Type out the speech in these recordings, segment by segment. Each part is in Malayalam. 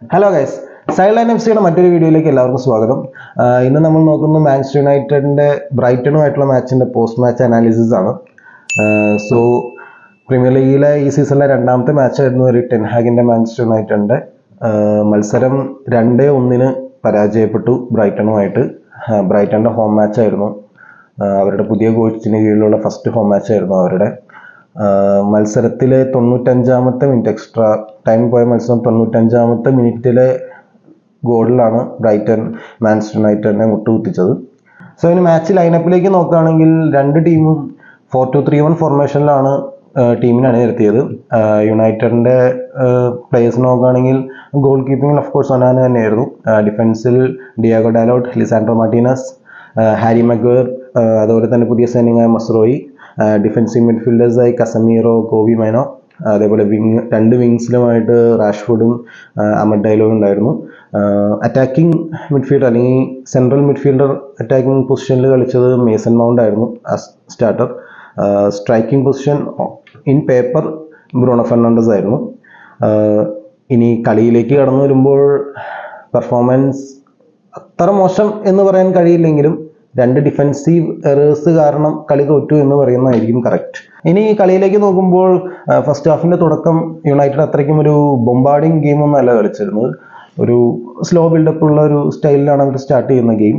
Hello guys, side line F സിയുടെ മറ്റൊരു വീഡിയോയിലേക്ക് എല്ലാവർക്കും സ്വാഗതം. ഇന്ന് നമ്മൾ നോക്കുന്നത് മാഞ്ചസ്റ്റർ യുണൈറ്റഡിന്റെ ബ്രൈറ്റണുമായിട്ടുള്ള മാച്ചിന്റെ പോസ്റ്റ് മാച്ച് അനാലിസിസ് ആണ്. സോ പ്രീമിയർ ലീഗിലെ ഈ സീസണിലെ രണ്ടാമത്തെ മാച്ചായിരുന്നു ഒരു ടെൻ ഹാഗിന്റെ മാഞ്ചസ്റ്റർ യുണൈറ്റഡിന്റെ മത്സരം 2-1 പരാജയപ്പെട്ടു ബ്രൈറ്റണുമായിട്ട്. ബ്രൈറ്റണിന്റെ ഹോം മാച്ചായിരുന്നു, അവരുടെ പുതിയ കോച്ചിന് കീഴിലുള്ള ഫസ്റ്റ് ഹോം മാച്ചായിരുന്നു അവരുടെ. മത്സരത്തിലെ 95-ാമത്തെ മിനിറ്റ്, എക്സ്ട്രാ ടൈം പോയ മത്സരം 95-ാമത്തെ മിനിറ്റിലെ ഗോളിലാണ് ബ്രൈറ്റൺ മാഞ്ചസ്റ്റർ യുണൈറ്റഡിനെ മുട്ടുകുത്തിച്ചത്. സോ ഇനി മാച്ച് ലൈനപ്പിലേക്ക് നോക്കുകയാണെങ്കിൽ രണ്ട് ടീമും 4-2-3-1 ഫോർമേഷനിലാണ് ടീമിനെ അണിനിരത്തിയത്. യുണൈറ്റഡിന്റെ പ്ലേയേഴ്സ് നോക്കുകയാണെങ്കിൽ ഗോൾ കീപ്പിംഗിൽ ഓഫ് കോഴ്സ് ഒനാന തന്നെയായിരുന്നു. ഡിഫൻസിൽ Diogo Dalot, Lisandro Martinez, Harry Maguire, അതുപോലെ തന്നെ പുതിയ സൈനിങ് ആയ മസ്റോയി. ഡിഫൻസീവ് മിഡ്ഫീൽഡേഴ്സായി കസമീറോ, കോബി മൈനോ, അതേപോലെ രണ്ട് വിങ്സിലുമായിട്ട് റാഷ്ഫോർഡും അമഡ് ഡയലോഗും ഉണ്ടായിരുന്നു. അറ്റാക്കിംഗ് മിഡ്ഫീൽഡർ അല്ലെങ്കിൽ സെൻട്രൽ മിഡ്ഫീൽഡർ അറ്റാക്കിംഗ് പൊസിഷനിൽ കളിച്ചത് മേസൺ മൗണ്ട് ആയിരുന്നു starter. Striking position in paper Bruno Fernandes ആയിരുന്നു. ഇനി കളിയിലേക്ക് കടന്നു വരുമ്പോൾ പെർഫോമൻസ് അത്ര മോശം എന്ന് പറയാൻ കഴിയില്ലെങ്കിലും രണ്ട് ഡിഫൻസീവ് എറേഴ്സ് കാരണം കളി തോറ്റു എന്ന് പറയുന്നതായിരിക്കും കറക്റ്റ്. ഇനി കളിയിലേക്ക് നോക്കുമ്പോൾ ഫസ്റ്റ് ഹാഫിന്റെ തുടക്കം യുണൈറ്റഡ് അത്രയ്ക്കും ഒരു ബൊംബാർഡിങ് ഗെയിം ഒന്നല്ല കളിച്ചിരുന്നത്. ഒരു സ്ലോ ബിൽഡപ്പ് ഉള്ള ഒരു സ്റ്റൈലിലാണ് അവർ സ്റ്റാർട്ട് ചെയ്യുന്ന ഗെയിം.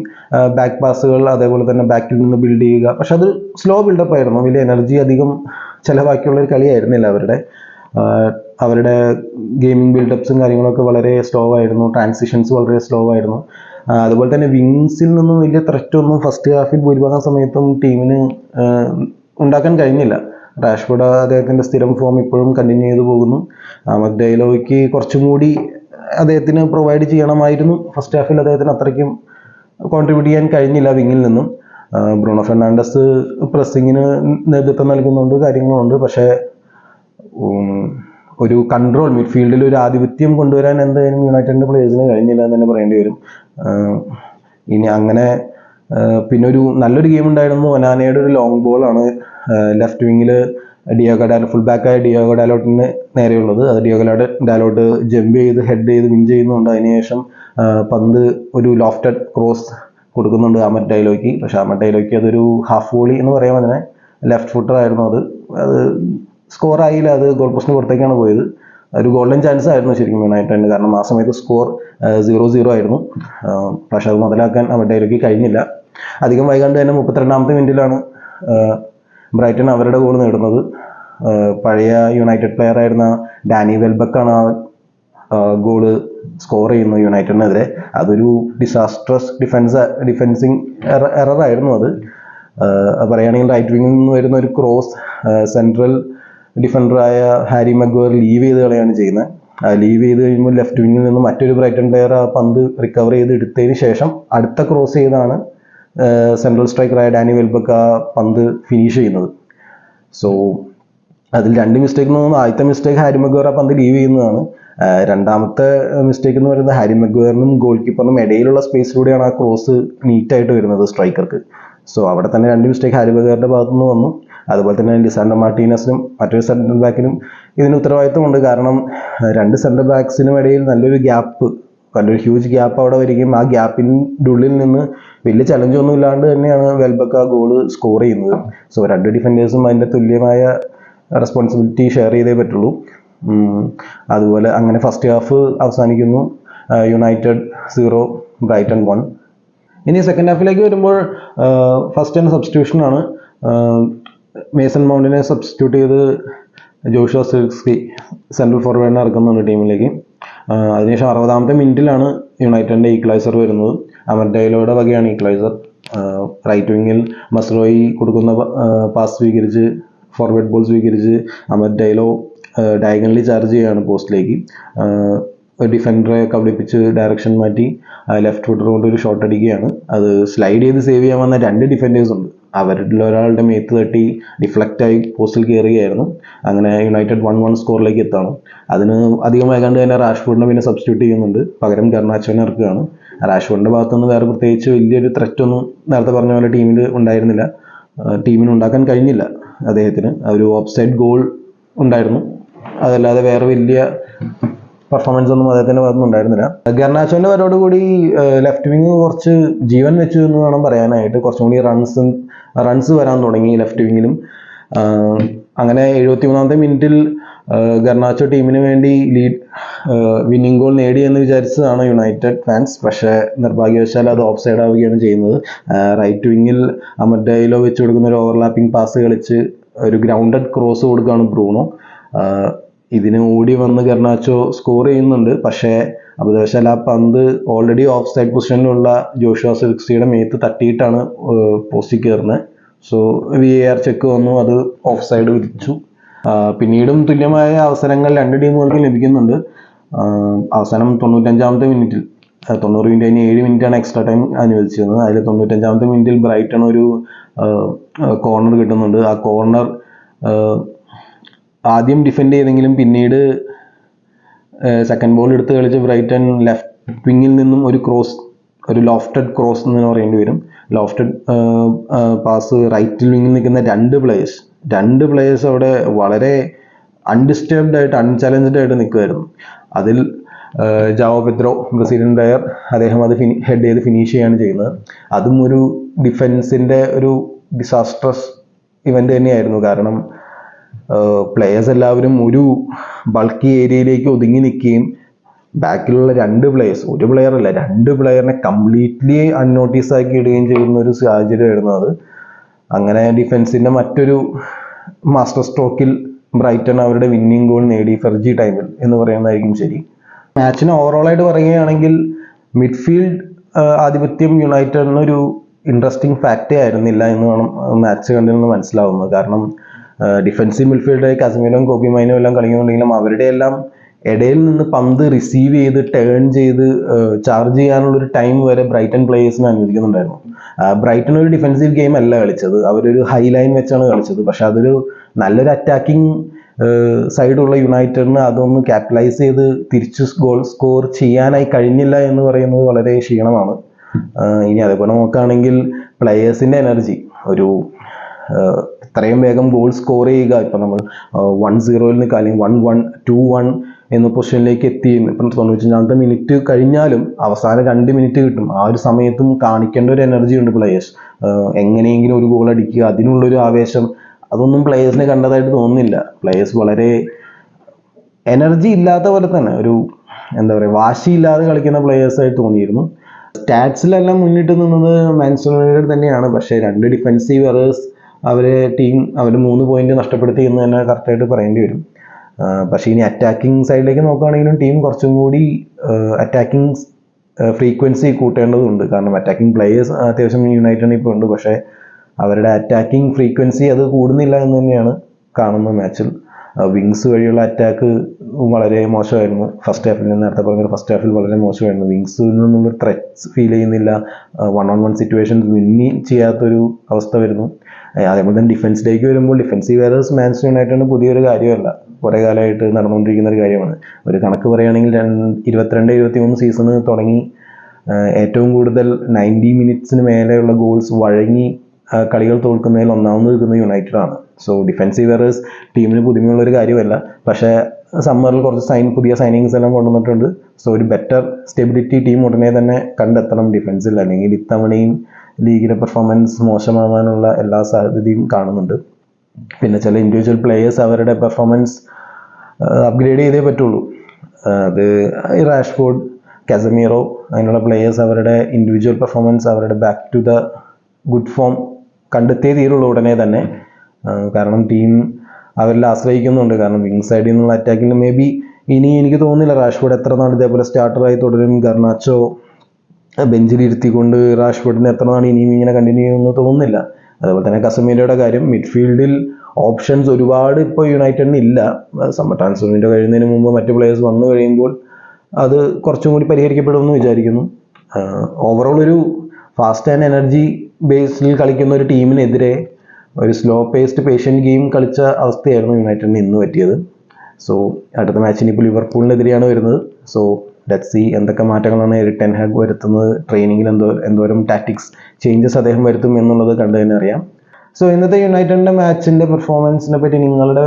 ബാക്ക് പാസുകൾ, അതേപോലെ തന്നെ ബാക്കിൽ നിന്ന് ബിൽഡ് ചെയ്യുക. പക്ഷെ അത് സ്ലോ ബിൽഡപ്പ് ആയിരുന്നു, വലിയ എനർജി അധികം ചിലവാക്കിയുള്ള ഒരു കളിയായിരുന്നില്ല അവരുടെ ഗെയിമിംഗ് ബിൽഡപ്സും കാര്യങ്ങളൊക്കെ വളരെ സ്ലോ ആയിരുന്നു. ട്രാൻസിഷൻസ് വളരെ സ്ലോ ആയിരുന്നു. അതുപോലെ തന്നെ വിങ്സിൽ നിന്നും വലിയ ത്രെറ്റ് ഒന്നും ഫസ്റ്റ് ഹാഫിൽ ഭൂരിഭാഗം സമയത്തും ടീമിന് ഉണ്ടാക്കാൻ കഴിഞ്ഞില്ല. റാഷ്ഫോർഡ് അദ്ദേഹത്തിന്റെ സ്ഥിരം ഫോം ഇപ്പോഴും കണ്ടിന്യൂ ചെയ്തു പോകുന്നു. അമഡ് ഡയലോയ്ക്ക് കുറച്ചും കൂടി അദ്ദേഹത്തിന് പ്രൊവൈഡ് ചെയ്യണമായിരുന്നു. ഫസ്റ്റ് ഹാഫിൽ അദ്ദേഹത്തിന് അത്രയ്ക്കും കോൺട്രിബ്യൂട്ട് ചെയ്യാൻ കഴിഞ്ഞില്ല വിങ്ങിൽ നിന്നും. ബ്രൂണോ ഫെർണാണ്ടസ് പ്രസ്സിങ്ങിന് നേതൃത്വം നൽകുന്നുണ്ട്, കാര്യങ്ങളുണ്ട്. പക്ഷേ ഒരു കൺട്രോൾ, മിഡ്ഫീൽഡിൽ ഒരു ആധിപത്യം കൊണ്ടുവരാൻ എന്തായാലും യുണൈറ്റഡിന്റെ പ്ലേയേഴ്സിന് കഴിഞ്ഞില്ല എന്ന് തന്നെ പറയേണ്ടി വരും. ഇനി അങ്ങനെ പിന്നെ ഒരു നല്ലൊരു ഗെയിം ഉണ്ടായിരുന്നു ഒനാനയുടെ ഒരു ലോങ് ബോളാണ് ലെഫ്റ്റ് വിങ്ങിൽ ഫുൾ ബാക്കായ ഡിയാഗോ ഡാലോട്ടിന് നേരെയുള്ളത്. അത് ഡിയാഗോ ഡാലോട്ട് ജമ്പ് ചെയ്ത് ഹെഡ് ചെയ്ത് വിൻ ചെയ്യുന്നുണ്ട്. അതിനുശേഷം പന്ത് ഒരു ലോഫ്റ്റഡ് ക്രോസ് കൊടുക്കുന്നുണ്ട് അമഡ് ഡയലോയ്ക്ക്. പക്ഷെ അമഡ് ഡയലോയ്ക്ക് അതൊരു ഹാഫ് വോളി എന്ന് പറയാം അതിനെ. ലെഫ്റ്റ് ഫുട്ടർ ആയിരുന്നു അത് സ്കോർ ആയില്ല, അത് ഗോൾ പോസ്റ്റിന് പുറത്തേക്കാണ് പോയത്. ഒരു ഗോൾഡൻ ചാൻസ് ആയിരുന്നു ശരിക്കും യുണൈറ്റഡിന്, കാരണം ആ സമയത്ത് സ്കോർ 0-0 ആയിരുന്നു. പക്ഷെ അത് മുതലാക്കാൻ അമഡ് കഴിഞ്ഞില്ല. അധികം വൈകാണ്ട് തന്നെ 32-ാമത്തെ മിനിറ്റിലാണ് ബ്രൈറ്റൺ അവരുടെ ഗോൾ നേടുന്നത്. പഴയ യുണൈറ്റഡ് പ്ലെയർ ആയിരുന്ന ഡാനി വെൽബക്കാണ് ആ ഗോള് സ്കോർ ചെയ്യുന്നത് യുണൈറ്റഡിനെതിരെ. അതൊരു ഡിസാസ്ട്രസ് ഡിഫെൻസിങ് എറർ ആയിരുന്നു അത്. പറയുകയാണെങ്കിൽ റൈറ്റ് വിങ്ങിൽ നിന്ന് വരുന്ന ഒരു ക്രോസ് സെൻട്രൽ ഡിഫൻഡറായ ഹാരി മഗ്വയർ ലീവ് ചെയ്ത് കളയാണ് ചെയ്യുന്നത്. ലീവ് ചെയ്ത് കഴിയുമ്പോൾ ലെഫ്റ്റ് വിങ്ങിൽ നിന്ന് മറ്റൊരു ബ്രൈറ്റൺ പ്ലെയർ ആ പന്ത് റിക്കവർ ചെയ്ത് എടുത്തതിന് ശേഷം അടുത്ത ക്രോസ് ചെയ്താണ് സെൻട്രൽ സ്ട്രൈക്കറായ ഡാനി വെൽബക്ക് ആ പന്ത് ഫിനിഷ് ചെയ്യുന്നത്. സോ അതിൽ രണ്ട് മിസ്റ്റേക്ക് തോന്നുന്നു. ആദ്യത്തെ മിസ്റ്റേക്ക് ഹാരി മഗ്വയർ ആ പന്ത് ലീവ് ചെയ്യുന്നതാണ്. രണ്ടാമത്തെ മിസ്റ്റേക്ക് എന്ന് പറയുന്നത് ഹാരി മഗ്വയറിനും ഗോൾ കീപ്പറിനും ഇടയിലുള്ള സ്പേസിലൂടെയാണ് ആ ക്രോസ് നീറ്റായിട്ട് വരുന്നത് സ്ട്രൈക്കർക്ക്. സോ അവിടെ തന്നെ രണ്ട് മിസ്റ്റേക്ക് ഹാരി മഗ്വയറിന്റെ ഭാഗത്തുനിന്ന് വന്നു. അതുപോലെ തന്നെ ലിസാൻഡ്രോ മാർട്ടിനസിനും മറ്റൊരു സെൻട്രൽ ബാക്കിനും ഇതിന് ഉത്തരവാദിത്വമുണ്ട്. കാരണം രണ്ട് സെൻട്രൽ ബാക്സിനും ഇടയിൽ നല്ലൊരു ഹ്യൂജ് ഗ്യാപ്പ് അവിടെ വരികയും ആ ഗ്യാപ്പിൻ്റെ ഉള്ളിൽ നിന്ന് വലിയ ചലഞ്ചൊന്നും ഇല്ലാണ്ട് തന്നെയാണ് വെൽബക്ക് ആ ഗോള് സ്കോർ ചെയ്യുന്നത്. സോ രണ്ട് ഡിഫൻഡേഴ്സും അതിൻ്റെ തുല്യമായ റെസ്പോൺസിബിലിറ്റി ഷെയർ ചെയ്തേ പറ്റുള്ളൂ. അതുപോലെ അങ്ങനെ ഫസ്റ്റ് ഹാഫ് അവസാനിക്കുന്നു. United 0, Brighton 1. ഇനി സെക്കൻഡ് ഹാഫിലേക്ക് വരുമ്പോൾ ഫസ്റ്റ് തന്നെ സബ്സ്റ്റിറ്റ്യൂഷനാണ്. മേസൺ മൗണ്ടിനെ സബ്സ്റ്റിറ്റ്യൂട്ട് ചെയ്ത് ജോഷുവ സിർക്സി സെൻട്രൽ ഫോർവേഡിനെ ഇറക്കുന്നുണ്ട് ടീമിലേക്ക്. അതിനുശേഷം 60-ാമത്തെ മിനിറ്റിലാണ് യുണൈറ്റഡിന്റെ ഈക്വലൈസർ വരുന്നത്. അമഡ് ഡയലോയുടെ വകയാണ് ഈക്വലൈസർ. റൈറ്റ് വിങ്ങിൽ മസ്റോയി കൊടുക്കുന്ന പാസ് സ്വീകരിച്ച്, ഫോർവേഡ് ബോൾ സ്വീകരിച്ച് അമഡ് ഡയലോ ഡയഗണലി ചാർജ് ചെയ്യുകയാണ് പോസ്റ്റിലേക്ക്. ഡിഫൻഡറെ കബളിപ്പിച്ച് ഡയറക്ഷൻ മാറ്റി ലെഫ്റ്റ് ഫുട്ടർ കൊണ്ട് ഒരു ഷോട്ട് അടിക്കുകയാണ്. അത് സ്ലൈഡ് ചെയ്ത് സേവ് ചെയ്യാൻ വന്ന രണ്ട് ഡിഫൻഡേഴ്സ് ഉണ്ട്. അവരിൽ ഒരാളുടെ മേത്ത് തട്ടി ഡിഫ്ലക്റ്റായി പോസ്റ്റിൽ കയറുകയായിരുന്നു. അങ്ങനെ യുണൈറ്റഡ് 1-1 സ്കോറിലേക്ക് എത്താണ്. അതിന് അധികം വൈകാണ്ട് തന്നെ റാഷ്ഫോർഡിനെ പിന്നെ സബ്സ്റ്റിറ്റ്യൂട്ട് ചെയ്യുന്നുണ്ട്, പകരം ഗർണാച്ചോനെ ഇറക്കുകയാണ്. റാഷ്ഫോർഡിന്റെ ഭാഗത്തുനിന്ന് വേറെ പ്രത്യേകിച്ച് വലിയൊരു ത്രെറ്റൊന്നും നേരത്തെ പറഞ്ഞ പോലെ ടീമിൽ ഉണ്ടായിരുന്നില്ല. ടീമിന് ഉണ്ടാക്കാൻ കഴിഞ്ഞില്ല അദ്ദേഹത്തിന്. ഒരു ഓഫ് സൈഡ് ഗോൾ ഉണ്ടായിരുന്നു, അതല്ലാതെ വേറെ വലിയ പെർഫോമൻസ് ഒന്നും അദ്ദേഹത്തിന്റെ ഭാഗത്തുനിന്ന് ഉണ്ടായിരുന്നില്ല. ഗർനാച്ചോന്റെ വരോടുകൂടി ലെഫ്റ്റ് വിങ് കുറച്ച് ജീവൻ വെച്ചു എന്ന് വേണം പറയാനായിട്ട്. കുറച്ചും കൂടി റൺസ് വരാൻ തുടങ്ങി ലെഫ്റ്റ് വിങ്ങിലും. അങ്ങനെ 73ാമത്തെ മിനിറ്റിൽ ഗർനാച്ചോ ടീമിന് വേണ്ടി വിന്നിംഗ് ഗോൾ നേടി എന്ന് വിചാരിച്ചതാണ് യുണൈറ്റഡ് ഫാൻസ്. പക്ഷേ നിർഭാഗ്യവശാൽ അത് ഓഫ് സൈഡ് ആവുകയാണ് ചെയ്യുന്നത്. റൈറ്റ് വിങ്ങിൽ അമർഡയിലോ വെച്ച് കൊടുക്കുന്ന ഒരു ഓവർലാപ്പിംഗ് പാസ് കളിച്ച് ഒരു ഗ്രൗണ്ടഡ് ക്രോസ് കൊടുക്കുകയാണ് ബ്രൂണോ. ഇതിന് ഓടി വന്ന് ഗർനാച്ചോ സ്കോർ ചെയ്യുന്നുണ്ട്. പക്ഷേ അബദ്ധവശാൽ ആ പന്ത് ഓൾറെഡി ഓഫ് സൈഡ് പൊസിഷനിലുള്ള ജോഷുവ സിർക്സിയുടെ മേത്ത് തട്ടിയിട്ടാണ് പോസ്റ്റിൽ കയറുന്നത്. സോ VAR ചെക്ക് വന്നു, അത് ഓഫ് സൈഡ് വിധിച്ചു. പിന്നീടും തുല്യമായ അവസരങ്ങൾ രണ്ട് ടീമുകൾക്കും ലഭിക്കുന്നുണ്ട്. അവസാനം 95ാമത്തെ മിനിറ്റിൽ 90 മിനിറ്റ് കഴിഞ്ഞ് 7 മിനിറ്റാണ് എക്സ്ട്രാ ടൈം അനുവദിച്ചിരുന്നത്. അതിൽ 95ാമത്തെ മിനിറ്റിൽ ബ്രൈറ്റൺ ഒരു കോർണർ കിട്ടുന്നുണ്ട്. ആ കോർണർ ആദ്യം ഡിഫെൻഡ് ചെയ്തെങ്കിലും പിന്നീട് സെക്കൻഡ് ബോൾ എടുത്ത് കളിച്ച് ബ്രൈറ്റൺ ലെഫ്റ്റ് വിങ്ങിൽ നിന്നും ഒരു ലോഫ്റ്റഡ് ക്രോസ് എന്ന് പറയേണ്ടി വരും. ലോഫ്റ്റഡ് പാസ് റൈറ്റ് വിങ്ങിൽ നിൽക്കുന്ന രണ്ട് പ്ലേയേഴ്സ് അവിടെ വളരെ അൺഡിസ്റ്റർബ്ഡ് ആയിട്ട് അൺചാലഞ്ച്ഡ് ആയിട്ട് നിൽക്കുമായിരുന്നു. അതിൽ ജാവോ പെദ്രോ, ബ്രസീലിയൻ പ്ലെയർ, അദ്ദേഹം അത് ഹെഡ് ചെയ്ത് ഫിനിഷ് ചെയ്യാണ് ചെയ്യുന്നത്. അതും ഒരു ഡിഫൻസിന്റെ ഒരു ഡിസാസ്ട്രസ് ഇവന്റ് തന്നെയായിരുന്നു. കാരണം പ്ലെയേഴ്സ് എല്ലാവരും ഒരു ബൾക്കി ഏരിയയിലേക്ക് ഒതുങ്ങി നിൽക്കുകയും ബാക്കിലുള്ള ഒരു പ്ലെയർ അല്ല, രണ്ട് പ്ലെയറിനെ കംപ്ലീറ്റ്ലി അൺനോട്ടീസ് ആക്കി ഇടുകയും ചെയ്യുന്ന ഒരു സാഹചര്യമായിരുന്നു അത്. അങ്ങനെ ഡിഫൻസിന്റെ മറ്റൊരു മാസ്റ്റർ സ്ട്രോക്കിൽ ബ്രൈറ്റൺ അവരുടെ വിന്നിംഗ് ഗോൾ നേടി ഫെർജി ടൈമിൽ എന്ന് പറയുന്നതായിരിക്കും ശരി. മാച്ചിന് ഓവറോളായിട്ട് പറയുകയാണെങ്കിൽ മിഡ്ഫീൽഡ് ആധിപത്യം യുണൈറ്റഡിനൊരു ഇൻട്രസ്റ്റിംഗ് ഫാക്റ്റേ ആയിരുന്നില്ല എന്ന് വേണം മാച്ച് കണ്ടിൽ നിന്ന് മനസ്സിലാവുന്നത്. കാരണം ഡിഫൻസീവ് മിഡ്ഫീൽഡായി കസമീനോയും കോബി മൈനോ എല്ലാം കളിക്കുന്നുണ്ടെങ്കിലും അവരുടെ എല്ലാം ഇടയിൽ നിന്ന് പന്ത് റിസീവ് ചെയ്ത് ടേൺ ചെയ്ത് ചാർജ് ചെയ്യാനുള്ളൊരു ടൈം വരെ ബ്രൈറ്റൺ പ്ലേയേഴ്സിന് അനുവദിക്കുന്നുണ്ടായിരുന്നു. ബ്രൈറ്റൺ ഒരു ഡിഫൻസീവ് ഗെയിം അല്ല കളിച്ചത്, അവരൊരു ഹൈ ലൈൻ വെച്ചാണ് കളിച്ചത്. പക്ഷെ അതൊരു നല്ലൊരു അറ്റാക്കിംഗ് സൈഡുള്ള യുണൈറ്റഡിന് അതൊന്ന് ക്യാപിറ്റലൈസ് ചെയ്ത് തിരിച്ച് ഗോൾ സ്കോർ ചെയ്യാനായി കഴിഞ്ഞില്ല എന്ന് പറയുന്നത് വളരെ ക്ഷീണമാണ്. ഇനി അതേപോലെ നോക്കുകയാണെങ്കിൽ പ്ലെയേഴ്സിന്റെ എനർജി ഇത്രയും വേഗം ഗോൾ സ്കോർ ചെയ്യുക, ഇപ്പം നമ്മൾ 1-0 നിൽക്കുക അല്ലെങ്കിൽ 1-1, 2-1 എന്ന പൊസിഷനിലേക്ക് എത്തി. ഇപ്പം 95ാമത്തെ മിനിറ്റ് കഴിഞ്ഞാലും അവസാനം 2 മിനിറ്റ് കിട്ടും. ആ ഒരു സമയത്തും കാണിക്കേണ്ട ഒരു എനർജി ഉണ്ട് പ്ലെയേഴ്സ്. എങ്ങനെയെങ്കിലും ഒരു ഗോൾ അടിക്കുക, അതിനുള്ളൊരു ആവേശം, അതൊന്നും പ്ലെയേഴ്സിനെ കണ്ടതായിട്ട് തോന്നുന്നില്ല. പ്ലെയേഴ്സ് വളരെ എനർജി ഇല്ലാത്ത പോലെ തന്നെ വാശിയില്ലാതെ കളിക്കുന്ന പ്ലെയേഴ്സായിട്ട് തോന്നിയിരുന്നു. സ്റ്റാറ്റ്സിലെല്ലാം മുന്നിട്ട് നിന്നത് മാഞ്ചസ്റ്റർ യുണൈറ്റഡ് തന്നെയാണ്. പക്ഷേ 2 ഡിഫൻസീവ് എറേഴ്സ് അവർ 3 പോയിന്റ് നഷ്ടപ്പെടുത്തി എന്ന് തന്നെ കറക്റ്റായിട്ട് പറയേണ്ടി വരും. പക്ഷേ ഇനി അറ്റാക്കിംഗ് സൈഡിലേക്ക് നോക്കുകയാണെങ്കിലും ടീം കുറച്ചും കൂടി അറ്റാക്കിംഗ് ഫ്രീക്വൻസി കൂട്ടേണ്ടതുണ്ട്. കാരണം അറ്റാക്കിംഗ് പ്ലെയേഴ്സ് അത്യാവശ്യം യുണൈറ്റഡിന് ഇപ്പോൾ ഉണ്ട്, പക്ഷേ അവരുടെ അറ്റാക്കിംഗ് ഫ്രീക്വൻസി അത് കൂടുന്നില്ല എന്ന് തന്നെയാണ് കാണുന്ന മാച്ചിൽ. വിങ്സ് വഴിയുള്ള അറ്റാക്ക് വളരെ മോശമായിരുന്നു ഫസ്റ്റ് ഹാഫിൽ. നേരത്തെ പറഞ്ഞ ഫസ്റ്റ് ഹാഫിൽ വളരെ മോശമായിരുന്നു. വിങ്സിൽ നിന്നുള്ള ത്രെറ്റ്സ് ഫീൽ ചെയ്യുന്നില്ല. 1-on-1 സിറ്റുവേഷൻസ് വിന്നി ചെയ്യാത്തൊരു അവസ്ഥ വരുന്നു. അതേപോലെ തന്നെ ഡിഫൻസിലേക്ക് വരുമ്പോൾ ഡിഫൻസീവ് എറേഴ്സ് മാഞ്ചസ്റ്റർ യുണൈറ്റഡിന് പുതിയൊരു കാര്യമല്ല, കുറേ കാലമായിട്ട് നടന്നുകൊണ്ടിരിക്കുന്ന ഒരു കാര്യമാണ്. ഒരു കണക്ക് പറയുകയാണെങ്കിൽ 22-23 സീസണ് തുടങ്ങി ഏറ്റവും കൂടുതൽ 90 മിനിറ്റ്സിന് മേലെയുള്ള ഗോൾസ് വഴങ്ങി കളികൾ തോൽക്കുന്നതിൽ ഒന്നാമത് നിൽക്കുന്ന യുണൈറ്റഡ് ആണ്. സോ ഡിഫൻസീവ് എറേഴ്സ് ടീമിന് പുതുമയുള്ളൊരു കാര്യമല്ല. പക്ഷേ സമ്മറിൽ കുറച്ച് പുതിയ സൈനിങ്സ് എല്ലാം കൊണ്ടുവന്നിട്ടുണ്ട്. സോ ഒരു ബെറ്റർ സ്റ്റെബിലിറ്റി ടീം ഉടനെ തന്നെ കണ്ടെത്തണം ഡിഫൻസിൽ, അല്ലെങ്കിൽ ഇത്തവണയും ലീഗിലെ പെർഫോമൻസ് മോശമാവാനുള്ള എല്ലാ സാധ്യതയും കാണുന്നുണ്ട്. പിന്നെ ചില ഇൻഡിവിജ്വൽ പ്ലേയേഴ്സ് അവരുടെ പെർഫോമൻസ് അപ്ഗ്രേഡ് ചെയ്തേ പറ്റുള്ളൂ. അത് റാഷ്ഫോർഡ്, കാസമീറോ, അങ്ങനെയുള്ള പ്ലേയേഴ്സ് അവരുടെ ഇൻഡിവിജ്വൽ പെർഫോമൻസ്, അവരുടെ back to the good form കണ്ടെത്തിയേ തീരുള്ളൂ ഉടനെ തന്നെ. കാരണം ടീം അവരിൽ ആശ്രയിക്കുന്നുണ്ട്. കാരണം വിങ് സൈഡിൽ നിന്നുള്ള അറ്റാക്കിൽ മേ ബി ഇനി എനിക്ക് തോന്നുന്നില്ല റാഷ്ഫോർഡ് എത്ര നാൾ ഇതേപോലെ സ്റ്റാർട്ടറായി തുടരും. ഗർനാച്ചോ ബെഞ്ചിലിരുത്തിക്കൊണ്ട് റാഷ്ഫോർഡിന് എത്ര നാൾ ഇനിയും ഇങ്ങനെ കണ്ടിന്യൂ ചെയ്യുമെന്ന് തോന്നുന്നില്ല. അതുപോലെ തന്നെ കസമീരയുടെ കാര്യം, മിഡ്ഫീൽഡിൽ ഓപ്ഷൻസ് ഒരുപാട് ഇപ്പോൾ യുണൈറ്റഡിന് ഇല്ല. സമ്മർ ട്രാൻസ്ഫർ വിൻഡോ കഴിയുന്നതിന് മുമ്പ് മറ്റ് പ്ലേയേഴ്സ് വന്നു കഴിയുമ്പോൾ അത് കുറച്ചും കൂടി പരിഹരിക്കപ്പെടുമെന്ന് വിചാരിക്കുന്നു. ഓവറോൾ ഒരു ഫാസ്റ്റ് ആൻഡ് എനർജി ബേസിൽ കളിക്കുന്ന ഒരു ടീമിനെതിരെ ഒരു സ്ലോ പേസ്ഡ് പേഷ്യൻറ്റ് ഗെയിം കളിച്ച അവസ്ഥയായിരുന്നു യുണൈറ്റഡിന് ഇന്ന് പറ്റിയത്. സോ അടുത്ത മാച്ചിന് ഇപ്പോൾ ലിവർപൂളിനെതിരെയാണ് വരുന്നത്. സോ ലെറ്റ്സ് സീ എന്തൊക്കെ മാറ്റങ്ങളാണ് എറിക് ടെൻ ഹാഗ് വരുത്തുന്നത്, ട്രെയിനിങ്ങിൽ എന്തോരം ടാക്ടിക്സ് ചേഞ്ചസ് അദ്ദേഹം വരുത്തും എന്നുള്ളത് കണ്ടു തന്നെ അറിയാം. സോ ഇന്നത്തെ യുണൈറ്റഡിന്റെ മാച്ചിന്റെ പെർഫോമൻസിനെ പറ്റി നിങ്ങളുടെ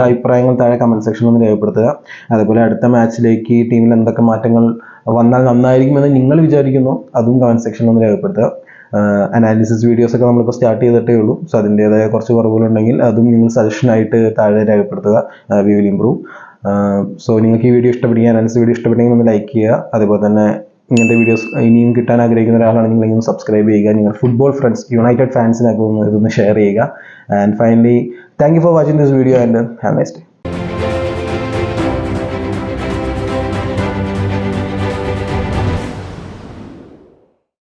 അഭിപ്രായങ്ങൾ താഴെ കമന്റ് സെക്ഷനിൽ ഒന്ന് രേഖപ്പെടുത്തുക. അതേപോലെ അടുത്ത മാച്ചിലേക്ക് ടീമിൽ എന്തൊക്കെ മാറ്റങ്ങൾ വന്നാൽ നന്നായിരിക്കുമെന്ന് നിങ്ങൾ വിചാരിക്കുന്നു അതും കമന്റ് സെക്ഷനിൽ ഒന്ന് രേഖപ്പെടുത്തുക. അനാലിസിസ് വീഡിയോസ് ഒക്കെ നമ്മളിപ്പോൾ സ്റ്റാർട്ട് ചെയ്തിട്ടേ ഉള്ളൂ. സോ അതിൻ്റെതായ കുറച്ച് കുറവുകളുണ്ടെങ്കിൽ അതും നിങ്ങൾ സജഷനായിട്ട് താഴെ രേഖപ്പെടുത്തുക. We will improve. സോ നിങ്ങൾക്ക് ഈ വീഡിയോ ഇഷ്ടപ്പെടുകയും അനാലിസിസ് വീഡിയോ ഇഷ്ടപ്പെട്ടെങ്കിൽ ഒന്ന് ലൈക്ക് ചെയ്യുക. അതേപോലെ തന്നെ ഇങ്ങനത്തെ വീഡിയോസ് ഇനിയും കിട്ടാൻ ആഗ്രഹിക്കുന്ന ഒരാളാണെങ്കിൽ നിങ്ങൾ സബ്സ്ക്രൈബ് ചെയ്യുക. നിങ്ങൾ ഫുട്ബോൾ ഫ്രണ്ട്സ് യുണൈറ്റഡ് ഫാൻസിനൊക്കെ ഇതൊന്ന് ഷെയർ ചെയ്യുക. And finally thank you for watching this video and have A nice day.